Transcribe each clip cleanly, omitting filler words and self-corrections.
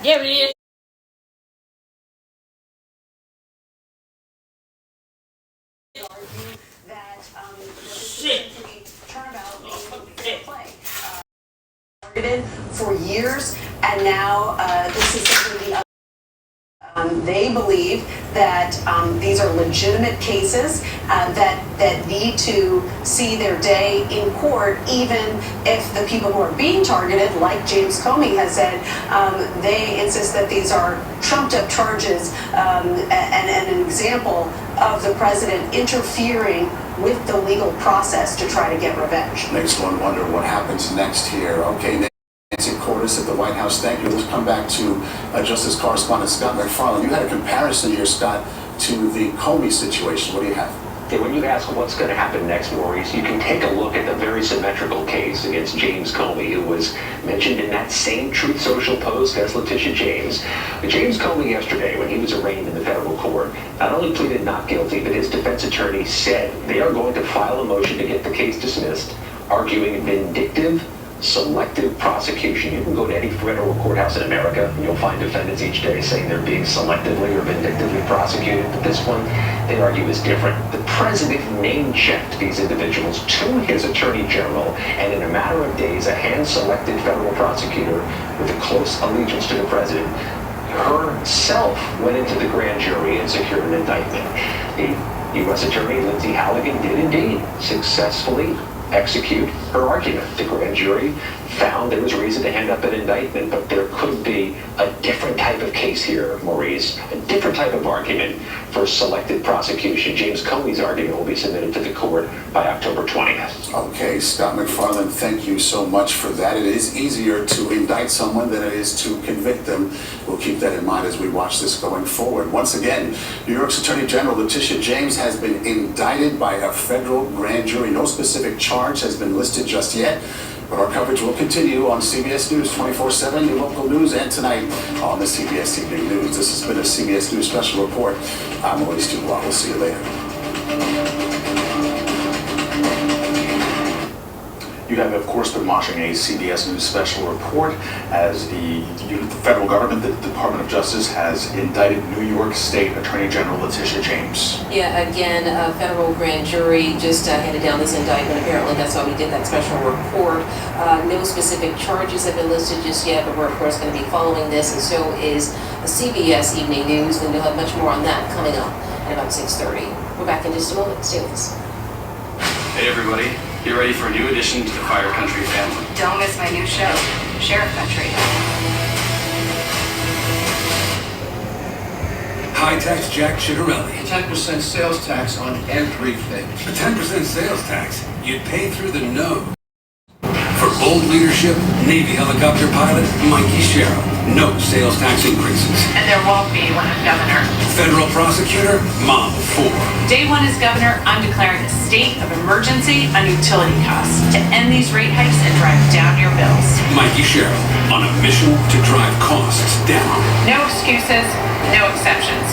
There he is. That turnabout for years, and now this is going to be. They believe that these are legitimate cases that need to see their day in court, even if the people who are being targeted, like James Comey has said, they insist that these are trumped-up charges and an example of the president interfering with the legal process to try to get revenge. Makes one wonder what happens next here. Okay, Nancy Cordes at the White House, thank you. Let's come back to Justice Correspondent Scott MacFarlane. You had a comparison here, Scott, to the Comey situation. What do you have? Okay, when you ask what's going to happen next, Maurice, you can take a look at the very symmetrical case against James Comey, who was mentioned in that same Truth Social post as Letitia James. James Comey yesterday, when he was arraigned in the federal court, not only pleaded not guilty, but his defense attorney said they are going to file a motion to get the case dismissed, arguing vindictive, selective prosecution. You can go to any federal courthouse in America and you'll find defendants each day saying they're being selectively or vindictively prosecuted, but this one, they argue, is different. The president name-checked these individuals to his attorney general, and in a matter of days, a hand-selected federal prosecutor with a close allegiance to the president herself went into the grand jury and secured an indictment. The U.S. Attorney Lindsay Halligan did indeed successfully execute her argument. The grand jury found there was reason to hand up an indictment, but there could be a different type of case here, Maurice, a different type of argument for selected prosecution. James Comey's argument will be submitted to the court by October 20th. Okay, Scott MacFarlane, thank you so much for that. It is easier to indict someone than it is to convict them. We'll keep that in mind as we watch this going forward. Once again, New York's Attorney General Letitia James has been indicted by a federal grand jury. No specific charge has been listed just yet, but our coverage will continue on CBS News 24/7, your local news, and tonight on the CBS Evening News. This has been a CBS News Special Report. I'm Maurice Dubois. We'll see you later. You have, of course, been watching a CBS News Special Report as the federal government, the Department of Justice, has indicted New York State Attorney General Letitia James. Yeah, again, a federal grand jury just handed down this indictment. Apparently, that's why we did that special report. No specific charges have been listed just yet, but we're, of course, going to be following this, and so is the CBS Evening News, and you'll have much more on that coming up at about 6:30. We're back in just a moment. Stay with us. Hey, everybody. Get ready for a new addition to the Fire Country family. Don't miss my new show, Sheriff Country. High tax Jack Chitterelli. 10% sales tax on everything. A 10% sales tax you'd pay through the nose. For bold leadership, Navy helicopter pilot Mikey Sherrill. No sales tax increases. And there won't be when I'm governor. Federal prosecutor, Mom of 4. Day one as governor, I'm declaring a state of emergency on utility costs to end these rate hikes and drive down your bills. Mikey Sherrill on a mission to drive costs down. No excuses, no exceptions.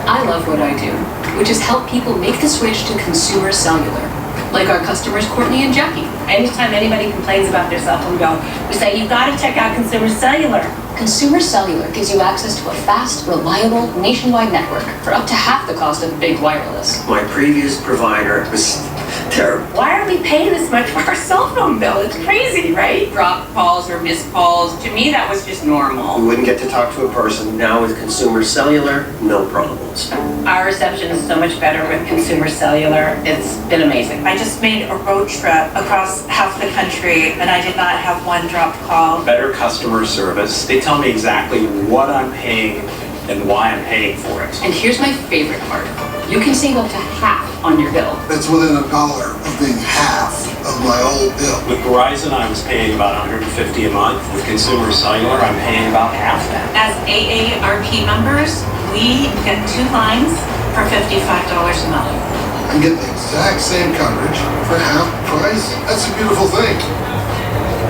I love what I do, which is help people make the switch to consumer cellular. Like our customers, Courtney and Jackie. Anytime anybody complains about their cell phone bill, we say, you've got to check out Consumer Cellular. Consumer Cellular gives you access to a fast, reliable, nationwide network for up to half the cost of big wireless. My previous provider was terrible. Why are we paying this much for our cell phone bill? It's crazy, right? Dropped calls or missed calls. To me, that was just normal. We wouldn't get to talk to a person. Now with Consumer Cellular, no problems. Our reception is so much better with Consumer Cellular. It's been amazing. I just made a road trip across half the country and I did not have one dropped call. Better customer service. They tell me exactly what I'm paying and why I'm paying for it. And here's my favorite part. You can save up to half on your bill. That's within $1 of being half of my old bill. With Verizon, I was paying about $150 a month. With Consumer Cellular, I'm paying about half that. As AARP members, we get 2 lines for $55 a month. I get the exact same coverage for half the price. That's a beautiful thing.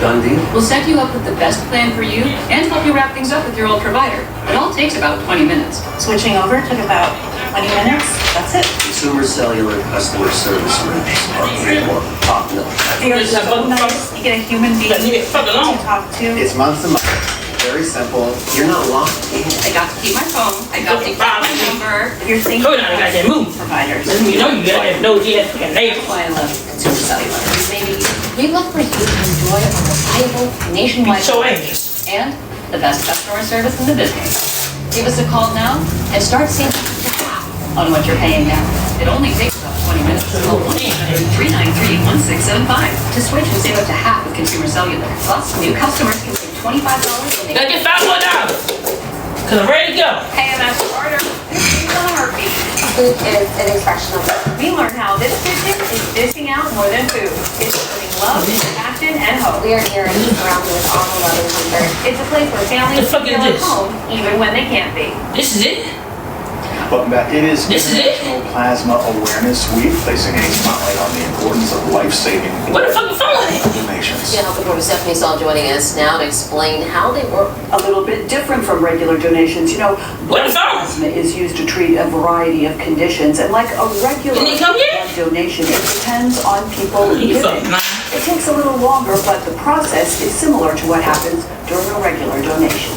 Done deal. We'll set you up with the best plan for you and help you wrap things up with your old provider. It all takes about 20 minutes. Switching over took about 20 minutes, that's it. Consumer cellular customer service reps are more top notch. They're so nice. You get a human being to talk to. It's month to month. Very simple. You're not locked in. I got to keep my phone, I got to keep my number. You're thinking about providers. You know you got that nosy ass fucking neighbor. That's why I love consumer cellular. Maybe we'd like for you to enjoy a reliable nationwide So coverage anxious. and the best customer service in the business. Give us a call now and start saving half on what you're paying now. It only takes about 20 minutes. Call 1-800-393-1675 to switch and save up to half with consumer cellular. Plus, new customers can save $25 when they Gotta get $5 cause I'm ready to go. KMS order, it's on a heartbeat. Food is an expression of love. We learned how this kitchen is dishing out more than food. It's putting love, passion, and hope. We are here and surrounded with all the love and comfort. It's a place where families The fuck feel is at this? home, even when they can't be. This is it? Welcome back. It is This is it? International Plasma Awareness Week, placing a spotlight on the importance of life-saving What the fuck is phone at? donations. Yeah, Health Reporter Stephanie Saul joining us now to explain how they work. A little bit different from regular donations. You know, What the phone? plasma is used to treat a variety of conditions, and like a regular Didn't he come yet? blood donation, it depends on people You giving. fucking man. It takes a little longer, but the process is similar to what happens during a regular donation.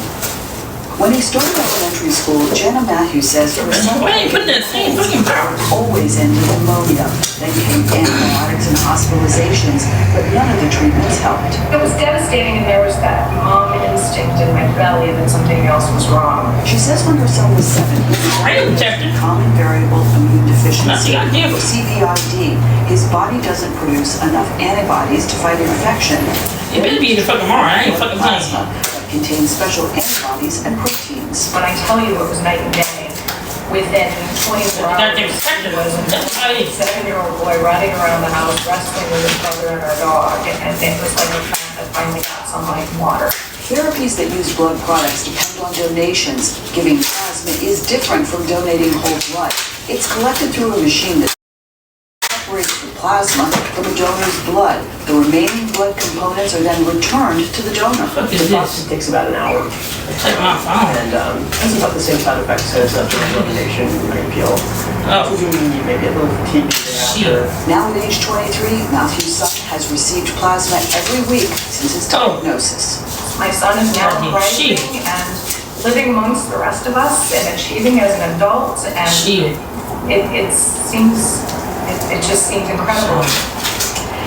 When he started elementary school, Jenna Matthews says her son Why ain't putting that same fucking power? always ended in pneumonia. Then came antibiotics and hospitalizations, but none of the treatments helped. It was devastating, and there was that mom instinct in my belly that something else was wrong. She says when her son was 7, he Brain had detector. common variable immune deficiency, Not the idea. or CVID. His body doesn't produce enough antibodies to fight infection. It better be the fucking tomorrow. I ain't fucking playing. Plasma contains special antibodies and proteins. When I tell you it was night and day, within 24 Goddamn hours, sector. he was That's how it a is. 7-year-old boy running around the house, wrestling with his brother and our dog, and it was like a plant that finally got sunlight and water. Therapies that use blood products depend on donations. Giving plasma is different from donating whole blood. It's collected through a machine that separates the plasma from a donor's blood. The remaining blood components are then returned to the donor. What is The this? process takes about an hour Take my phone. and has about the same side effects as a donation. You might feel Oh. maybe a little fatigued after. Now at age 23, Matthew's son has received plasma every week since his diagnosis. My son is now Goddamn rising shit. and living amongst the rest of us and achieving as an adult, and Shit. it just seems incredible.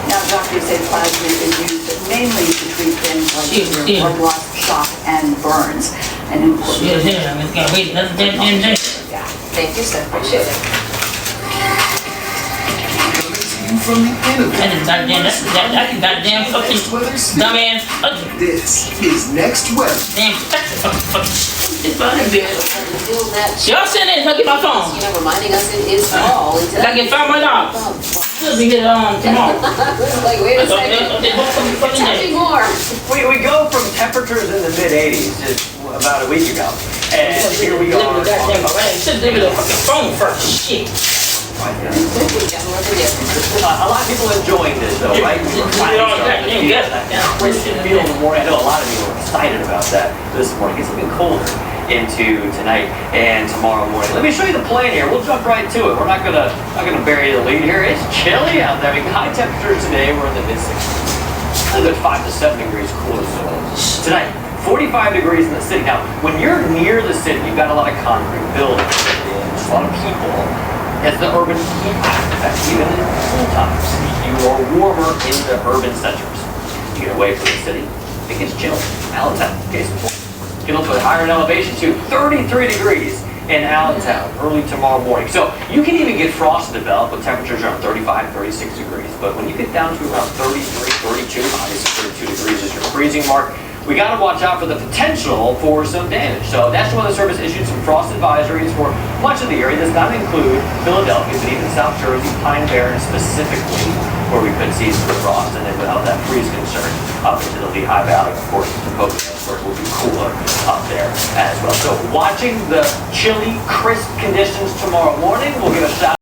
Now, doctors say plasma is used mainly to treat things like Shit, blood loss, shock, and burns. An important Shit, yeah. I gotta wait another damn day. Thank you, Steph. Appreciate it. Coming to you from the innovative That's goddamn fucking dumbass fucking This is Next Weather. damn fucking it's funny, bitch. Feel that Y'all sitting there and get my phone. you know, reminding us it is fall. and I get $500. Should be good tomorrow. Like, wait a second. Tell me more. We go from temperatures in the mid-80s just about a week ago, and here we are. Should give me the fucking phone first. Shit. A lot of people enjoying this though, right? We're finally starting to feel that Christian feel in the morning. I know a lot of people are excited about that this morning. It's looking colder into tonight and tomorrow morning. Let me show you the plan here. We'll jump right to it. We're not gonna bury the lead here. It's chilly out there. I mean, high temperatures today. We're in the mid-60s. A good 5 to 7 degrees cooler tonight. 45 degrees in the city. Now, when you're near the city, you've got a lot of concrete buildings, just a lot of people. It's the urban heat effect. Even in cool times, you are warmer in the urban centers. You get away from the city, it gets chilly. Allentown, case in point. Get up to a higher in elevation too. 33 degrees in Allentown early tomorrow morning. So you can even get frost develop with temperatures around 35, 36 degrees. But when you get down to around 33, 32, obviously 32 degrees is your freezing mark. We got to watch out for the potential for some damage. So National Weather Service issued some frost advisories for much of the area. Does not include Philadelphia, but even South Jersey, Pine Barren specifically, where we could see some frost, and then without that freeze concern up into the Lehigh Valley. Of course, the coast will be cooler up there as well. So watching the chilly, crisp conditions tomorrow morning, we'll give a shout